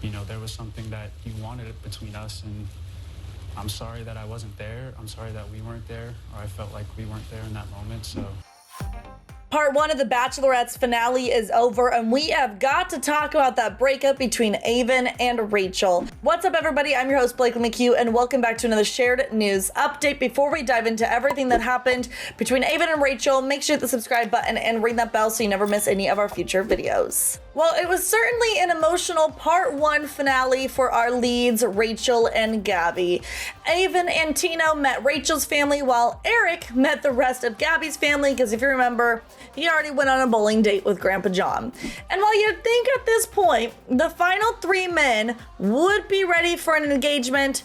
you know, there was something that you wanted between us, and I'm sorry that I wasn't there. I'm sorry that we weren't there, or I felt like we weren't there in that moment, so. Part 1 of The Bachelorette's finale is over, and we have got to talk about that breakup between Aven and Rachel. What's up, everybody? I'm your host, Blakely McHugh, and welcome back to another shared news update. Before we dive into everything that happened between Aven and Rachel, make sure to hit the subscribe button and ring that bell so you never miss any of our future videos. Well, it was certainly an emotional Part 1 finale for our leads, Rachel and Gabby. Aven and Tino met Rachel's family, while Eric met the rest of Gabby's family, because if you remember, he already went on a bowling date with Grandpa John. And while you'd think at this point, the final 3 men would be ready for an engagement,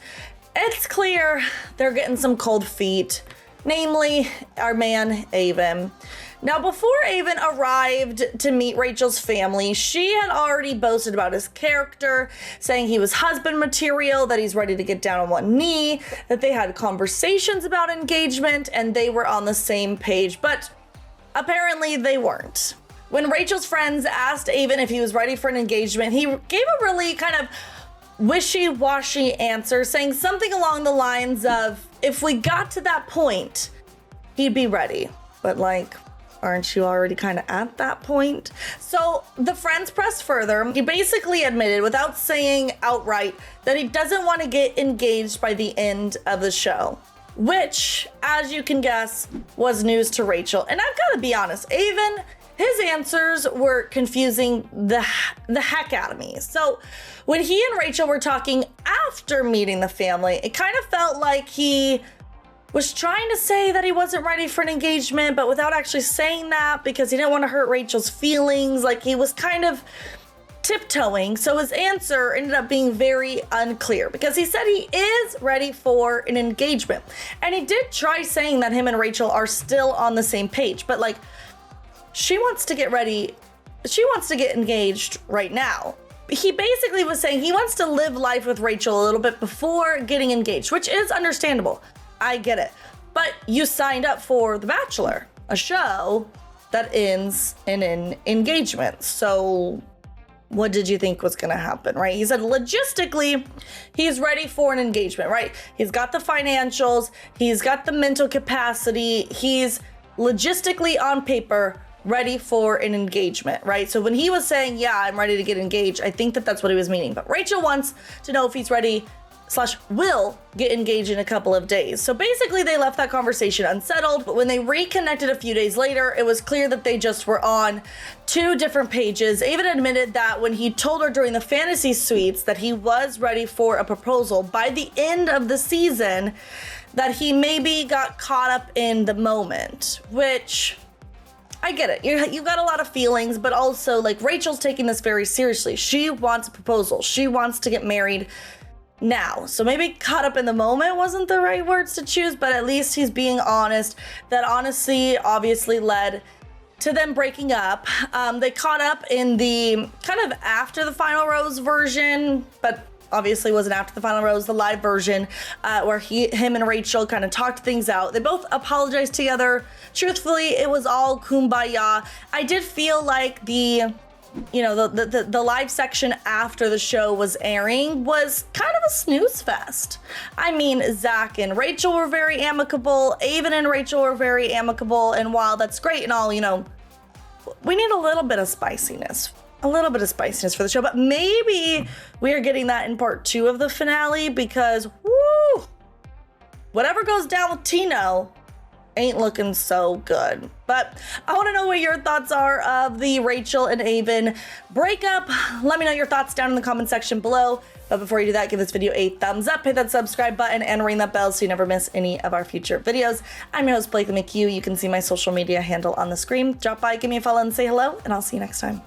it's clear they're getting some cold feet, namely our man, Aven. Now, before Aven arrived to meet Rachel's family, she had already boasted about his character, saying he was husband material, that he's ready to get down on one knee, that they had conversations about engagement, and they were on the same page. But apparently they weren't. When Rachel's friends asked Aven if he was ready for an engagement, he gave a really kind of wishy-washy answer, saying something along the lines of, if we got to that point, he'd be ready. But like, aren't you already kind of at that point? So the friends pressed further. He basically admitted, without saying outright, that he doesn't want to get engaged by the end of the show, which, as you can guess, was news to Rachel. And I've got to be honest, Aven, his answers were confusing the heck out of me. So when he and Rachel were talking after meeting the family, it kind of felt like he was trying to say that he wasn't ready for an engagement, but without actually saying that, because he didn't want to hurt Rachel's feelings. Like, he was kind of tiptoeing. So his answer ended up being very unclear, because he said he is ready for an engagement. And he did try saying that him and Rachel are still on the same page, but like, she wants to get ready. She wants to get engaged right now. He basically was saying he wants to live life with Rachel a little bit before getting engaged, which is understandable. I get it. But you signed up for The Bachelor, a show that ends in an engagement. So what did you think was going to happen, right? He said logistically, he's ready for an engagement, right? He's got the financials, he's got the mental capacity, he's logistically on paper ready for an engagement, right? So when he was saying, yeah, I'm ready to get engaged, I think that that's what he was meaning. But Rachel wants to know if he's ready / will get engaged in a couple of days. So basically they left that conversation unsettled, but when they reconnected a few days later, it was clear that they just were on 2 different pages. Aven admitted that when he told her during the fantasy suites that he was ready for a proposal by the end of the season, that he maybe got caught up in the moment, which I get it. You've got a lot of feelings, but also like, Rachel's taking this very seriously. She wants a proposal. She wants to get married now. So maybe caught up in the moment wasn't the right words to choose, but at least he's being honest. That honesty obviously led to them breaking up. They caught up in the kind of after the final rose version, but obviously wasn't after the final rose, the live version, where him and Rachel kind of talked things out. They both apologized together. Truthfully, it was all kumbaya. I did feel like the live section after the show was airing was kind of a snooze fest. I mean, Zach and Rachel were very amicable. Aven and Rachel were very amicable. And while that's great and all, we need a little bit of spiciness. A little bit of spiciness for the show. But maybe we are getting that in part 2 of the finale, because, woo, whatever goes down with Tino ain't looking so good. But I want to know what your thoughts are of the Rachel and Aven breakup. Let me know your thoughts down in the comment section below. But before you do that, give this video a thumbs up, hit that subscribe button, and ring that bell so you never miss any of our future videos. I'm your host, Blakely McHugh. You can see my social media handle on the screen. Drop by, give me a follow, and say hello, and I'll see you next time.